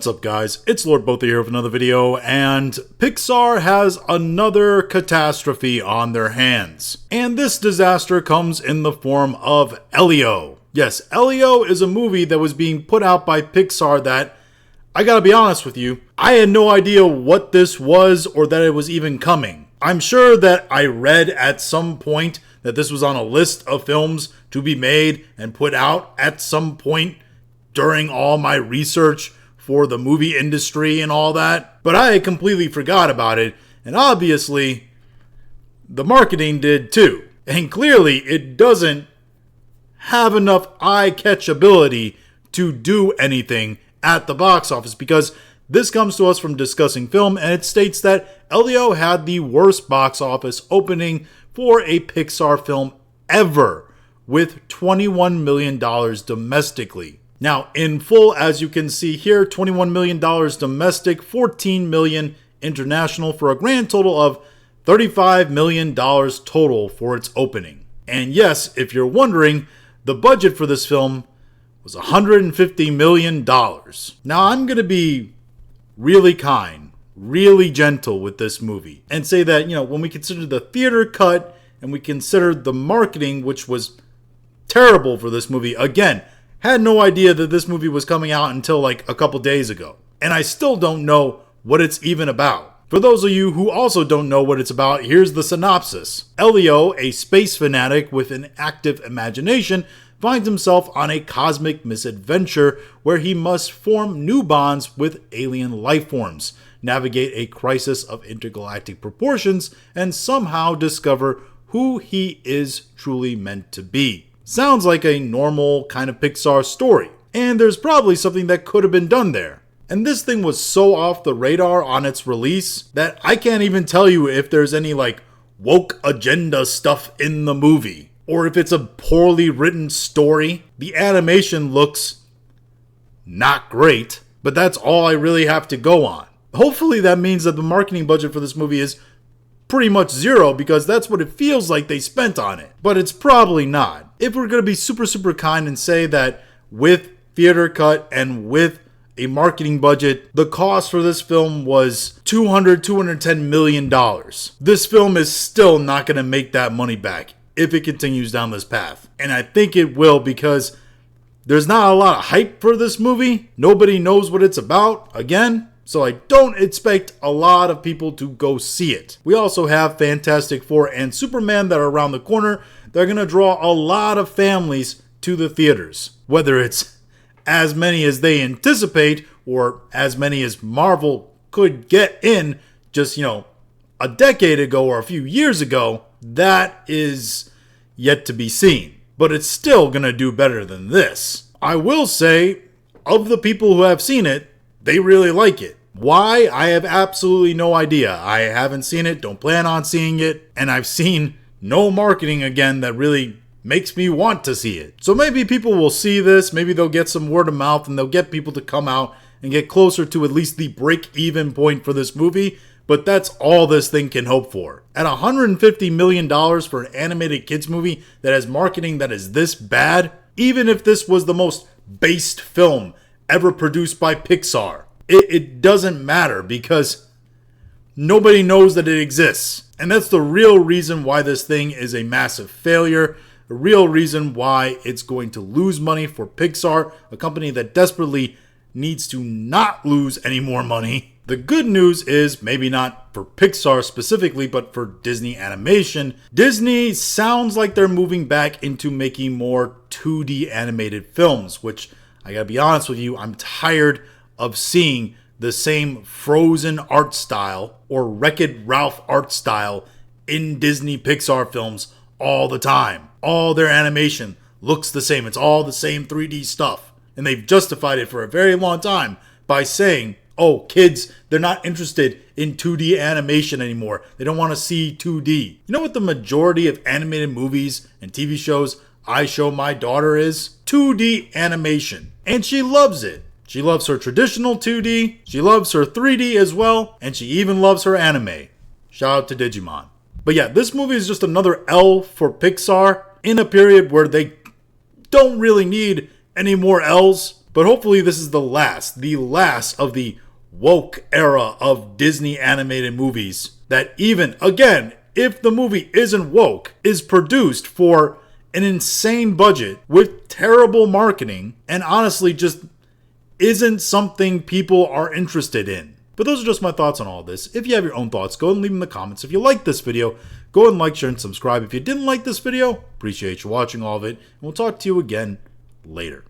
What's up, guys? It's Lord Botha here with another video, and Pixar has another catastrophe on their hands. And this disaster comes in the form of Elio. Yes, Elio is a movie that was being put out by Pixar that, I gotta be honest with you, I had no idea what this was or that it was even coming. I'm sure that I read at some point that this was on a list of films to be made and put out at some point during all my research for the movie industry and all that, but I had completely forgot about it, and obviously the marketing did too. And clearly it doesn't have enough eye-catchability to do anything at the box office, because this comes to us from Discussing Film, and it states that Elio had the worst box office opening for a Pixar film ever, with $21 million domestically. Now, in full, as you can see here, $21 million domestic, $14 million international, for a grand total of $35 million total for its opening. And yes, if you're wondering, the budget for this film was $150 million. Now, I'm going to be really kind, really gentle with this movie and say that, when we consider the theater cut and we consider the marketing, which was terrible for this movie, again, had no idea that this movie was coming out until like a couple days ago. And I still don't know what it's even about. For those of you who also don't know what it's about, here's the synopsis. Elio, a space fanatic with an active imagination, finds himself on a cosmic misadventure where he must form new bonds with alien life forms, navigate a crisis of intergalactic proportions, and somehow discover who he is truly meant to be. Sounds like a normal kind of Pixar story, and there's probably something that could have been done there. And this thing was so off the radar on its release that I can't even tell you if there's any woke agenda stuff in the movie, or if it's a poorly written story. The animation looks not great, but that's all I really have to go on. Hopefully that means that the marketing budget for this movie is pretty much zero, because that's what it feels like they spent on it. But it's probably not. If we're going to be super kind and say that with theater cut and with a marketing budget, the cost for this film was $210 million. This film is still not going to make that money back if it continues down this path. And I think it will, because there's not a lot of hype for this movie. Nobody knows what it's about, again. So I don't expect a lot of people to go see it. We also have Fantastic Four and Superman that are around the corner. They're going to draw a lot of families to the theaters. Whether it's as many as they anticipate or as many as Marvel could get in just, a decade ago or a few years ago, that is yet to be seen. But it's still going to do better than this. I will say, of the people who have seen it, they really like it. Why? I have absolutely no idea. I haven't seen it, don't plan on seeing it, and I've seen no marketing again that really makes me want to see it. So maybe people will see this, maybe they'll get some word of mouth, and they'll get people to come out and get closer to at least the break-even point for this movie, but that's all this thing can hope for. At $150 million for an animated kids movie that has marketing that is this bad, even if this was the most based film ever produced by Pixar, it doesn't matter, because nobody knows that it exists. And that's the real reason why this thing is a massive failure. The real reason why it's going to lose money for Pixar, a company that desperately needs to not lose any more money. The good news is, maybe not for Pixar specifically, but for Disney Animation, Disney sounds like they're moving back into making more 2D animated films, which, I gotta be honest with you, I'm tired of seeing the same Frozen art style or Wreck-It Ralph art style in Disney Pixar films all the time. All their animation looks the same. It's all the same 3D stuff. And they've justified it for a very long time by saying, oh, kids, they're not interested in 2D animation anymore. They don't want to see 2D. You know what the majority of animated movies and TV shows I show my daughter is? 2D animation. And she loves it. She loves her traditional 2D, she loves her 3D as well, and she even loves her anime. Shout out to Digimon. But yeah, this movie is just another L for Pixar in a period where they don't really need any more L's. But hopefully this is the last of the woke era of Disney animated movies that even, again, if the movie isn't woke, is produced for an insane budget with terrible marketing and honestly just isn't something people are interested in. But those are just my thoughts on all this. If you have your own thoughts, go and leave them in the comments. If you liked this video, go and like, share, and subscribe. If you didn't like this video, appreciate you watching all of it, and we'll talk to you again later.